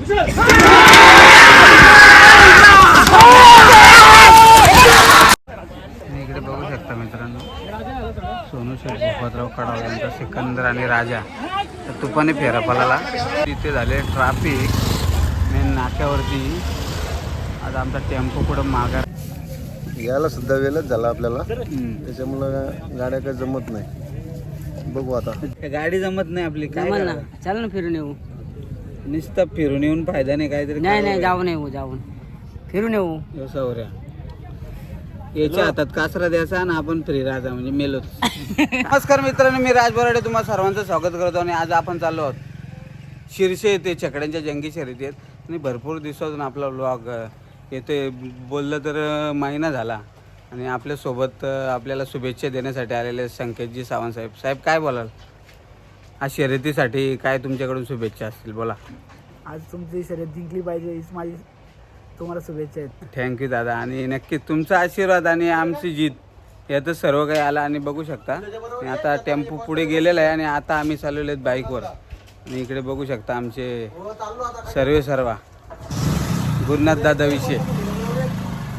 इकडे बघू शकता मित्रांनो, सोनू शेठ भूपतराव कडाव यांचा सिकंदर आणि राजा तर तुपाने फेरा पळाला. तिथे झाले ट्रॅफिक मेन नाक्यावरती. आज आमचा टेम्पो पुढं मागा यायला सुद्धा वेळच झाला आपल्याला, त्याच्यामुळं गाड्या काही जमत नाही. बघू आता गाडी जमत नाही आपली. काय ना चल ना फिरून येऊ. नुसतं फिरून येऊन फायदा नाही. काहीतरी नाही जाऊन येऊ, जाऊन फिरून येऊ. सौर्या याच्या हातात कासरा द्यायचा आणि आपण फ्री राहायचा म्हणजे मेलोच. नमस्कार मित्रांनो, मी राज बोराडे तुम्हा सर्वांचं स्वागत करतो. आणि आज आपण चाललो आहोत शिरसे येथे छकड्यांच्या जंगी शर्यती आहेत. आणि भरपूर दिवसातून आपला व्लॉग येते. बोललं तर महिना झाला. आणि आपल्यासोबत आपल्याला शुभेच्छा देण्यासाठी आलेले संकेतजी सावंत साहेब. साहेब काय बोलाल आज शर्यतीसाठी? काय तुमच्याकडून शुभेच्छा असतील बोला. आज तुमची शर्यत जिंकली पाहिजे हीच माझी तुम्हाला शुभेच्छा आहेत. थँक्यू दादा. आणि नक्कीच तुमचा आशीर्वाद आणि आमची जीत यातच सर्व काही आला. आणि बघू शकता आणि आता टेम्पो पुढे गेलेला आहे आणि आता आम्ही चालवले आहेत बाईकवर. आणि इकडे बघू शकता आमचे सर्वा गुरुनाथ दादा विषय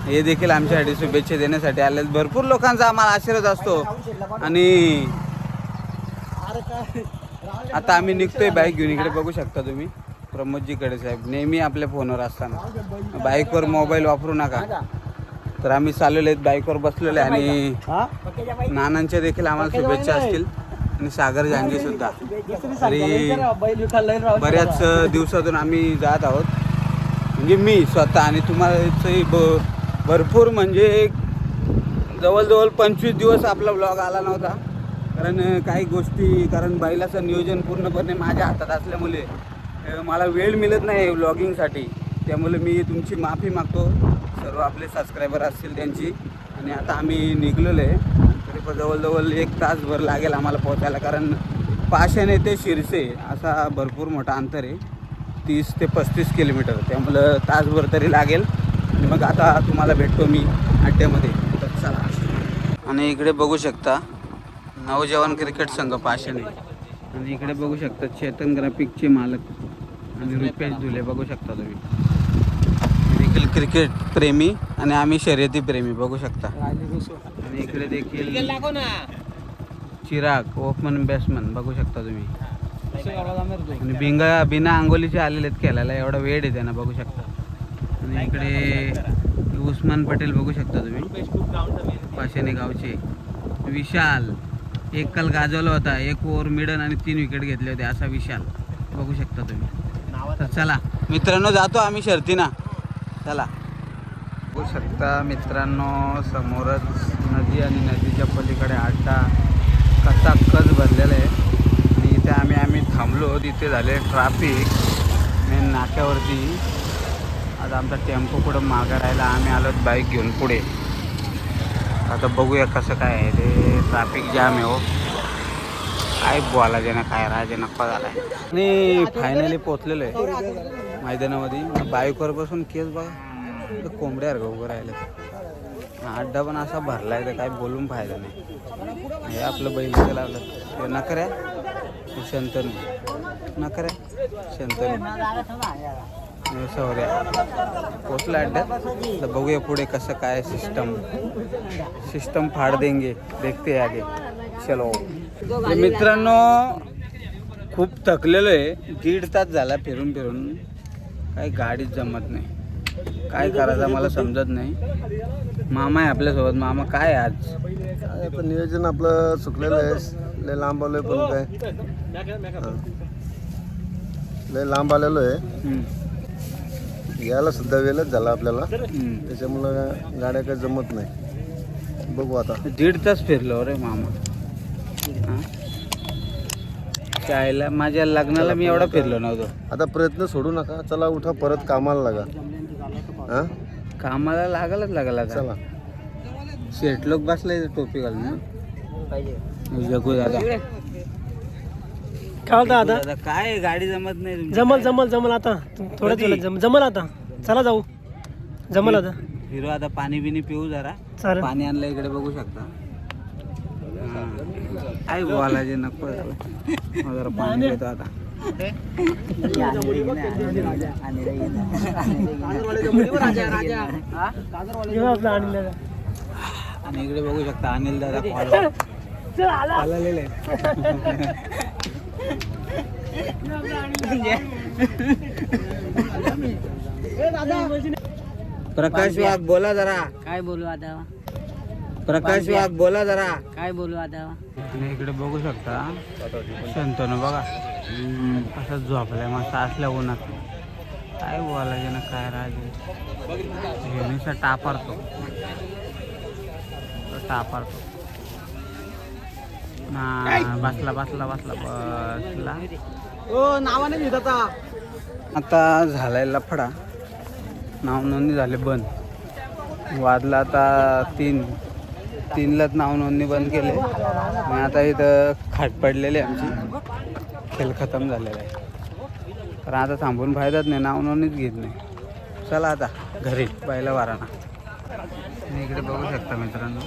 हे देखील आमच्यासाठी शुभेच्छा देण्यासाठी आले. भरपूर लोकांचा आम्हाला आशीर्वाद असतो. आणि आता आम्ही निघतोय बाईक घेऊन. इकडे बघू शकता तुम्ही प्रमोदजीकडे साहेब नेहमी आपल्या फोनवर असताना. बाईकवर मोबाईल वापरू नका. तर आम्ही चाललेले आहेत बाईकवर बसलेले. आणि नानांच्या देखील आम्हाला शुभेच्छा असतील. आणि सागर जांगे सुद्धा. तरी बऱ्याच दिवसातून आम्ही जात आहोत म्हणजे मी स्वतः. आणि तुम्हाला भरपूर म्हणजे जवळजवळ 25 दिवस आपला व्लॉग आला नव्हता. कारण बैलाचं नियोजन पूर्णपणे माझ्या हातात असल्यामुळे मला वेळ मिळत नाही व्लॉगिंगसाठी. त्यामुळे मी तुमची माफी मागतो सर्व आपले सबस्क्रायबर असतील त्यांची. आणि आता आम्ही निघलेलो आहे. तरी जवळजवळ 1 तासभर लागेल आम्हाला पोहोचायला. कारण पाशाने ते शिरसे असा भरपूर मोठा अंतर आहे, 30 ते 35 किलोमीटर. त्यामुळं तासभर तरी लागेल. आणि मग आता तुम्हाला भेटतो मी अड्ड्यामध्ये. तर चला. आणि इकडे बघू शकता नवजवान क्रिकेट संघ पाशाने. आणि इकडे बघू शकता चेतन ग्राफिकचे मालक आणि रुपेश धुले बघू शकता तुम्ही. देखील क्रिकेट प्रेमी आणि आम्ही शर्यती प्रेमी बघू शकता. आणि इकडे देखील चिराग ओपन बॅट्समन बघू शकता तुम्ही. आणि बिना अंगोलीचे आलेले आहेत खेळायला. एवढा वेळ आहे त्यांना बघू शकता. आणि इकडे उस्मान पटेल बघू शकता तुम्ही पाशाने गावचे. विशाल एक काल गाजवला होता. 1 ओव्हर मिडन आणि 3 विकेट घेतले होते असा विशाल बघू शकता तुम्ही. तर चला मित्रांनो जातो आम्ही शर्तीना. चला. बघू शकता मित्रांनो समोरच नदी आणि नदीच्या पलीकडे अड्डा कचाकच भरलेला आहे. आणि इथे आम्ही थांबलो. तिथे झाले ट्रॅफिक मेन नाक्यावरती. आज आमचा टेम्पो पुढं मागं राहिला. आम्ही आलो बाईक घेऊन पुढे. आता बघूया कसं काय आहे ते. ट्रॅफिक जाम आहे हो. काय बोलायचे ना काय राहायचे नक्का झाला आहे. आणि फायनली पोचलेलो आहे मैदानामध्ये. बाईकवर बसून केस बघा कोंबड्यावर उभं राहिलं. अड्डा पण असा भरला आहे तर काय बोलून फायदा नाही. हे आपलं बैल लावलं ते नकऱ्या शंतनू नकऱ्या शंतनू सौर्या पोचला अड्ड्यात. तर बघूया पुढे कसं काय सिस्टम फाड़ देंगे. देखते आगे चलो. मित्रांनो खूप थकलेलो आहे. 1.5 तास झाला फिरून काही गाडीच जमत नाही. काय करायचं मला समजत नाही. मामा आहे आपल्यासोबत. मामा काय आज आता नियोजन आपलं चुकलेलं आहे. लय लांब आलोय पण काय लय लांब आलेलो आहे. यायला सुद्धा वेळच झाला आपल्याला, त्याच्यामुळं गाड्या काही जमत नाही. बघू आता. 1.5 तास फिरलो रे मामा. शाळेला माझ्या लग्नाला मी एवढा फिरलो नव्हतो. आता प्रयत्न सोडू नका. चला उठा परत कामाला लागा. कामाला लागला चला. शेठ लोक बसले टोपी घालून जगू दादा. दादा काय गाडी जमत नाही. जमल आता थोडं जमल आता. चला जाऊ. जमल आता. फिरू आता. पाणी बिनी पिऊ जरा. पाणी आणलं इकडे बघू शकता. काय बोलायचे नको जरा पाणी पितो आता. घेऊ आपला अनिल दादा. आणि इकडे बघू शकता अनिल दादा चल, आला. प्रकाश वाघ बोला जरा. काय बोलू आता प्रकाश वाघ बोला जरा. काय बोलू आता आणि इकडे बघू शकता शंतनू बघा कसं झोपलाय मस्त असल्या उन्हात. काय बोलायचे ना काय राजे घेणीचा टापारतो ना. बसला नावाने घेत आता. आता झालाय लफडा. नाव नोंदणी झाले बंद. वाजला आता 3लाच नाव नोंदणी बंद केले. आणि आता इथं खाट पडलेली आहे आमची. खेळ खतम झालेला आहे. कारण आता थांबून फायदाच नाही. नाव नोंदणीच घेत नाही. चला आता घरी पहिला वाराना. आणि इकडे बघू शकता मित्रांनो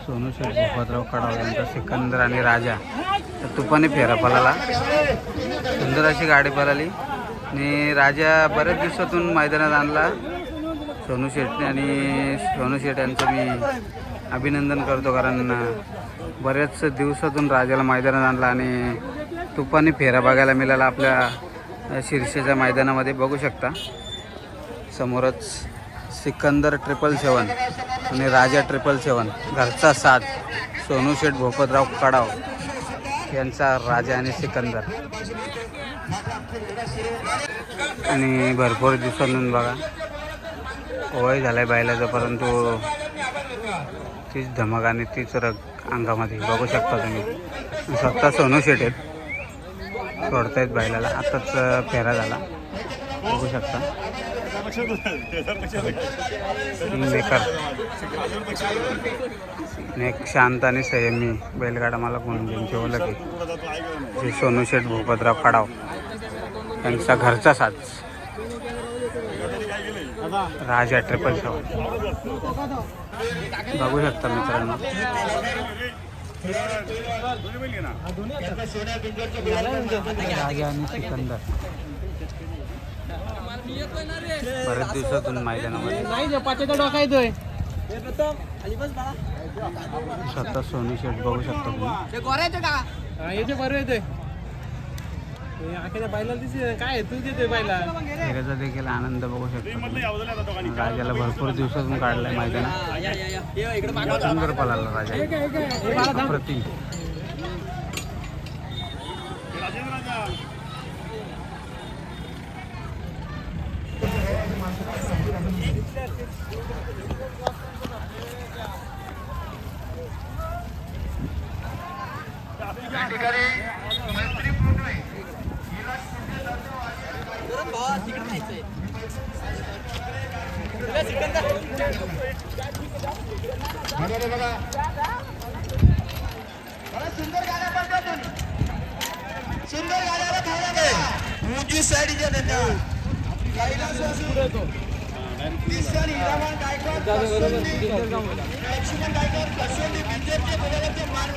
सोनू शेठ भूपतराव कडाव यांचा सिकंदर आणि राजा तर तुपाने फेरा पळाला. सुंदर अशी गाडी पळाली. आणि राजा बऱ्याच दिवसातून मैदानात आणला सोनू शेठने. आणि सोनू शेठ यांचं मी अभिनंदन करतो कारण बऱ्याच दिवसातून राजाला मैदानात आणला आणि तुपाने फेरा बघायला मिळाला आपल्या शिर्षेच्या मैदानामध्ये. बघू शकता समोरच सिकंदर 777 आणि राजा 777 घरचा साथ सोनू शेठ भूपतराव कडाव यांचा राजा आणि सिकंदर. आणि भरपूर दिवसांतून बघा वय झालाय बैलाचं परंतु तीच धमक आणि तीच रग अंगामध्ये. बघू शकता तुम्ही स्वतः सोनू शेठ आहेत सोडतायत बैलाला. आताच फेरा झाला बघू शकता. बेकार एक शांत आणि संयमी बैलगाडा मला म्हणून ज्यांची ओळख आहे जे सोनू शेठ भूपतराव कडाव यांचा घरचा साथ राजा 777. बघू शकता मित्रांनो राजा आणि सिकंदर बरेच दिवसातून मैदानामध्ये. स्वतः सोनू शेठ बघू शकता तुम्ही. फेऱ्याचा देखील आनंद बघू शकता. राजाला भरपूर दिवसातून काढलाय मैदानात. सुंदर पळाला राजा अप्रतिम.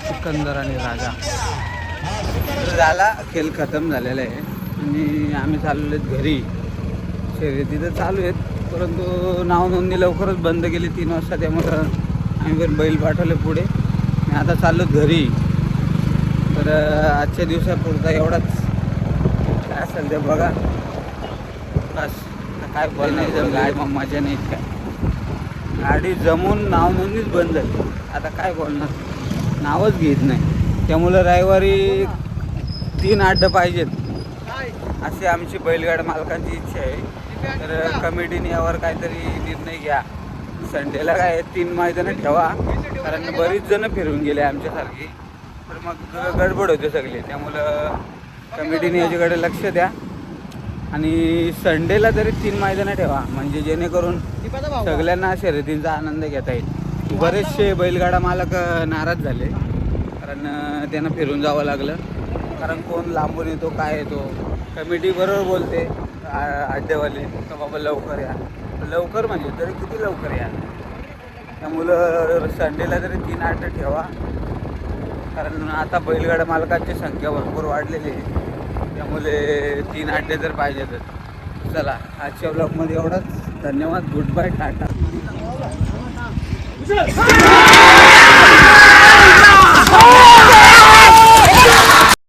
सिकंदर आणि राजा झाला. खेळ खतम झालेला आहे आणि आम्ही चाललो आहेत घरी. शर्यती तर चालू आहेत परंतु नाव नोंदणी लवकरच बंद केली 3 वाजता. त्यामुळं आम्ही पण बैल पाठवले पुढे. आणि आता चाललो घरी. तर आजच्या दिवसापुरता एवढाच. काय असेल ते बघा. बस काय बोलण्याचं गाडी मग मजा नाही. काय गाडी जमून नाव नोंदणीच बंद झाली. आता काय बोलणार. नावच घेत नाही. त्यामुळं रविवारी 3 अड्डे पाहिजेत अशी आमची बैलगाडा मालकांची इच्छा आहे. तर कमिटीने यावर काहीतरी निर्णय घ्या. संडेला काय 3 मैदानं ठेवा कारण बरीच जणं फिरून गेले आमच्यासारखी. तर मग गडबड होते सगळे. त्यामुळं कमिटीने याच्याकडे लक्ष द्या आणि संडेला तरी 3 मैदानं ठेवा म्हणजे जेणेकरून सगळ्यांना शर्यतींचा आनंद घेता येईल. बरेचसे बैलगाडा मालक नाराज झाले कारण त्यांना फिरून जावं लागलं. कारण कोण लांबून येतो काय येतो. कमिटी बरोबर बोलते अड्डेवाले का बाबा लवकर या. लवकर म्हणजे तरी किती लवकर या. त्यामुळं संडेला तरी 3 अड्डे ठेवा कारण आता बैलगाडा मालकांची संख्या भरपूर वाढलेली आहे. त्यामुळे 3 अड्डे तर पाहिजेतच. चला आजच्या ब्लॉगमध्ये एवढाच. धन्यवाद. Goodbye. टाटा.